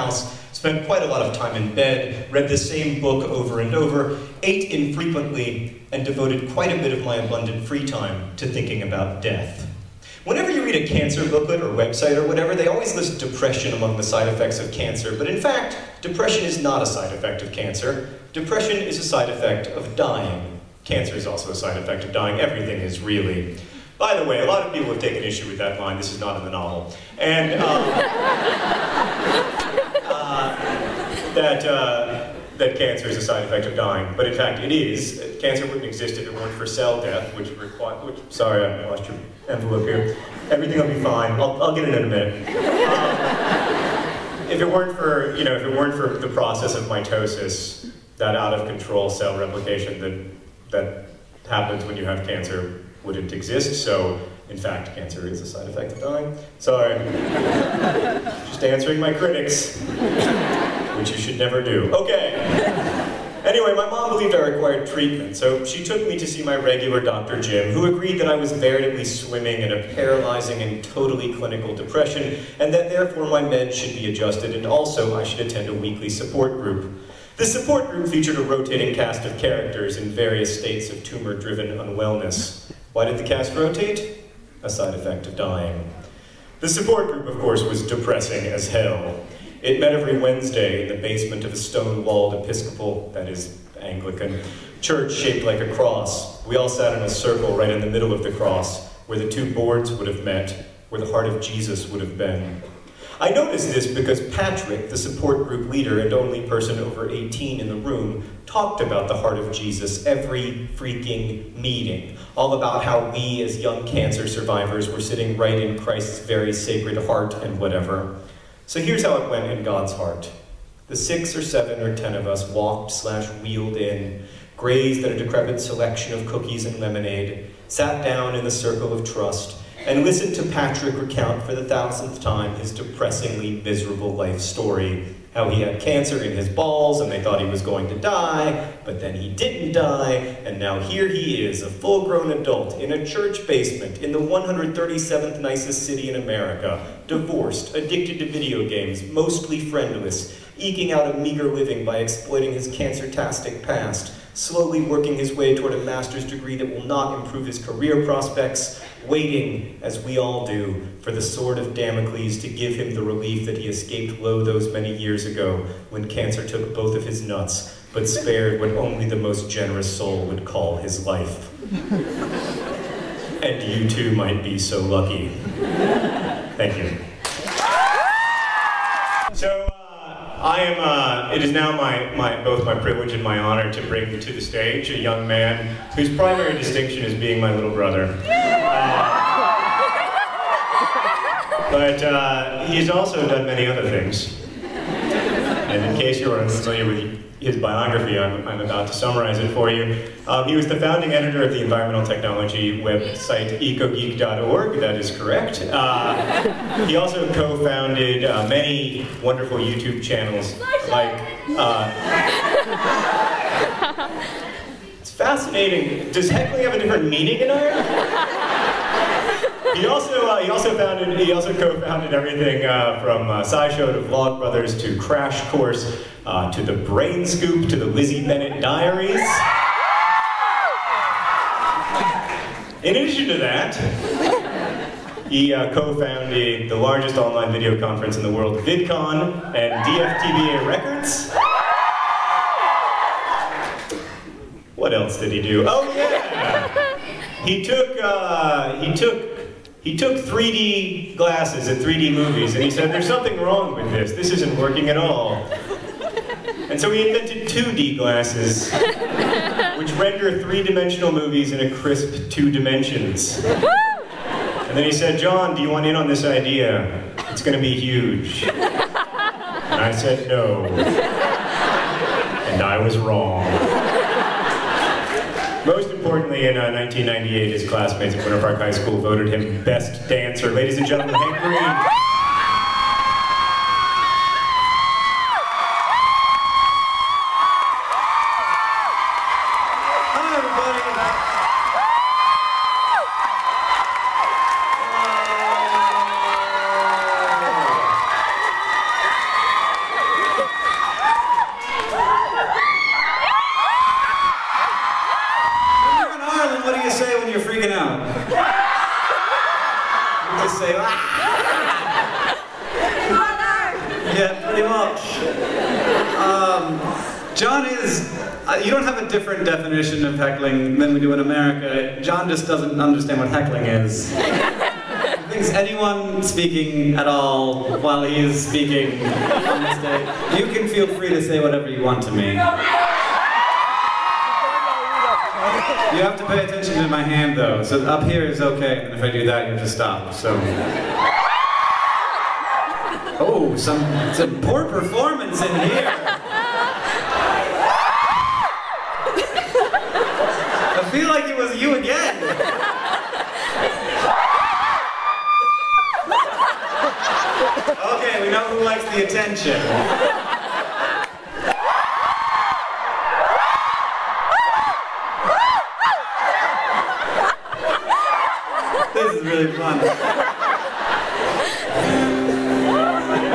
house, spent quite a lot of time in bed, read the same book over and over, ate infrequently, and devoted quite a bit of my abundant free time to thinking about death. Whenever you read a cancer booklet or website or whatever, they always list depression among the side effects of cancer, but in fact, depression is not a side effect of cancer. Depression is a side effect of dying. Cancer is also a side effect of dying. Everything is really. By the way, a lot of people have taken issue with that line. This is not in the novel. And that cancer is a side effect of dying, but in fact it is. Cancer wouldn't exist if it weren't for cell death, sorry, I lost your envelope here. Everything will be fine. I'll get it in a minute. If it weren't for, if it weren't for the process of mitosis, that out-of-control cell replication that happens when you have cancer wouldn't exist. So, in fact, cancer is a side effect of dying. Sorry. Just answering my critics, which you should never do. Okay. Anyway, my mom believed I required treatment, so she took me to see my regular Dr. Jim, who agreed that I was veritably swimming in a paralyzing and totally clinical depression, and that therefore my meds should be adjusted, and also I should attend a weekly support group. The support group featured a rotating cast of characters in various states of tumor-driven unwellness. Why did the cast rotate? A side effect of dying. The support group, of course, was depressing as hell. It met every Wednesday in the basement of a stone-walled Episcopal, that is, Anglican, church shaped like a cross. We all sat in a circle right in the middle of the cross, where the two boards would have met, where the heart of Jesus would have been. I noticed this because Patrick, the support group leader and only person over 18 in the room, talked about the heart of Jesus every freaking meeting, all about how we as young cancer survivors were sitting right in Christ's very sacred heart and whatever. So here's how it went in God's heart. The 6 or 7 or 10 of us walked/wheeled in, grazed at a decrepit selection of cookies and lemonade, sat down in the circle of trust, and listened to Patrick recount for the 1000th time his depressingly miserable life story. How he had cancer in his balls and they thought he was going to die, but then he didn't die, and now here he is, a full-grown adult in a church basement in the 137th nicest city in America, divorced, addicted to video games, mostly friendless, eking out a meager living by exploiting his cancer-tastic past, slowly working his way toward a master's degree that will not improve his career prospects, waiting, as we all do, for the sword of Damocles to give him the relief that he escaped low those many years ago when cancer took both of his nuts, but spared what only the most generous soul would call his life. And you too might be so lucky. Thank you. So, it is now both my privilege and my honor to bring to the stage a young man whose primary distinction is being my little brother. But he's also done many other things. And in case you're unfamiliar with his biography, I'm about to summarize it for you. He was the founding editor of the environmental technology website ecogeek.org, that is correct. He also co-founded many wonderful YouTube channels, like... it's fascinating. Does heckling have a different meaning in Ireland? He also co-founded everything from SciShow to Vlogbrothers to Crash Course to the Brain Scoop to the Lizzie Bennett Diaries. In addition to that, he co-founded the largest online video conference in the world, VidCon, and DFTBA Records. What else did he do? Oh yeah! He took 3D glasses at 3D movies and he said, there's something wrong with this. This isn't working at all. And so he invented 2D glasses, which render 3-dimensional movies in a crisp 2 dimensions. And then he said, John, do you want in on this idea? It's going to be huge. And I said no. And I was wrong. Most importantly, in 1998, his classmates at Winter Park High School voted him Best Dancer. Ladies and gentlemen, Hank Green. Pretty much. John is, you don't have a different definition of heckling than we do in America. John just doesn't understand what heckling is. He thinks anyone speaking at all while he is speaking on this day, you can feel free to say whatever you want to me. You have to pay attention to my hand though, so up here is okay, and if I do that, you have to stop, so. Oh, some poor performance in here. I feel like it was you again. Okay, we know who likes the attention. This is really fun.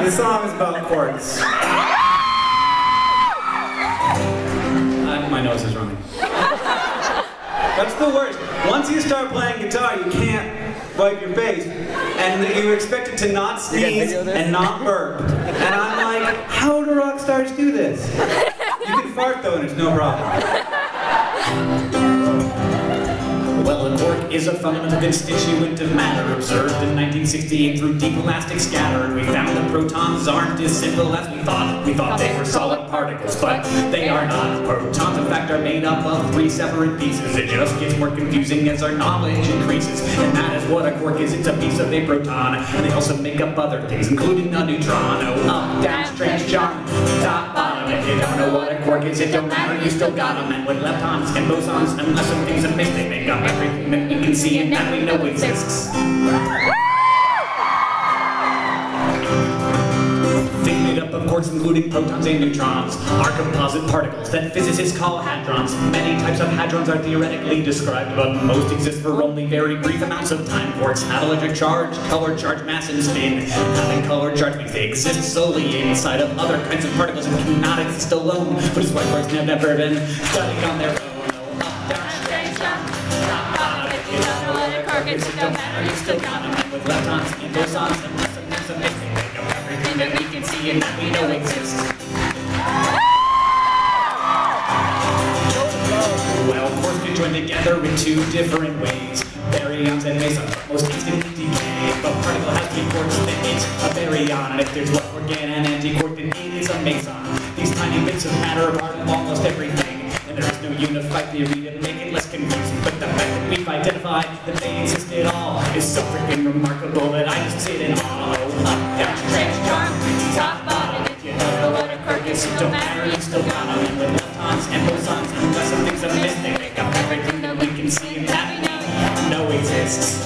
This song is about quarks. My nose is running. That's the worst. Once you start playing guitar, you can't wipe your face. And you expect it to not sneeze and not burp. And I'm like, how do rock stars do this? You can fart though and it's no problem. Well, a quark is a fundamental constituent of matter, observed in 1968 through deep elastic scatter. We found that protons aren't as simple as we thought. We thought they were solid particles, but they are not. Protons, in fact, are made up of 3 separate pieces. It just gets more confusing as our knowledge increases. And that is what a quark is. It's a piece of a proton. And they also make up other things, including a neutron. Oh, up, down, strange, John, top, bottom. If you don't know what a quark is, it don't matter, you still got them. And with leptons and bosons, unless some things are missed, they make up everything that we can see and that we know exists. Things made up of quarks, including protons and neutrons, are composite particles that physicists call hadrons. Many types of hadrons are theoretically described, but most exist for only very brief amounts of time. Quarks have electric charge, color charge, mass, and spin. Having color charge means they exist solely inside of other kinds of particles and cannot exist alone, which is why quarks have never been studied on their own. It don't matter, you still got them. And with leptons and bosons and some things are missing, they know everything that we can see and that we know exists. Well, quarks can join together in 2 different ways. Baryons and mesons most instantly decay. But particle has 3 quarks, then it's a baryon. And if there's one quark and an anti-quark, then it is a meson. These tiny bits of matter are part of almost everything. And there is no unified theory to make it less confusing. But the fact that we've identified that they exist at all is so freaking remarkable that I just sit in awe. Oh, up, down, strange, John, top, bottom. If you don't know what a quark is, it don't matter, you still got them. And with leptons and bosons, unless some things are missed, they make up everything that we can see and that we know exists.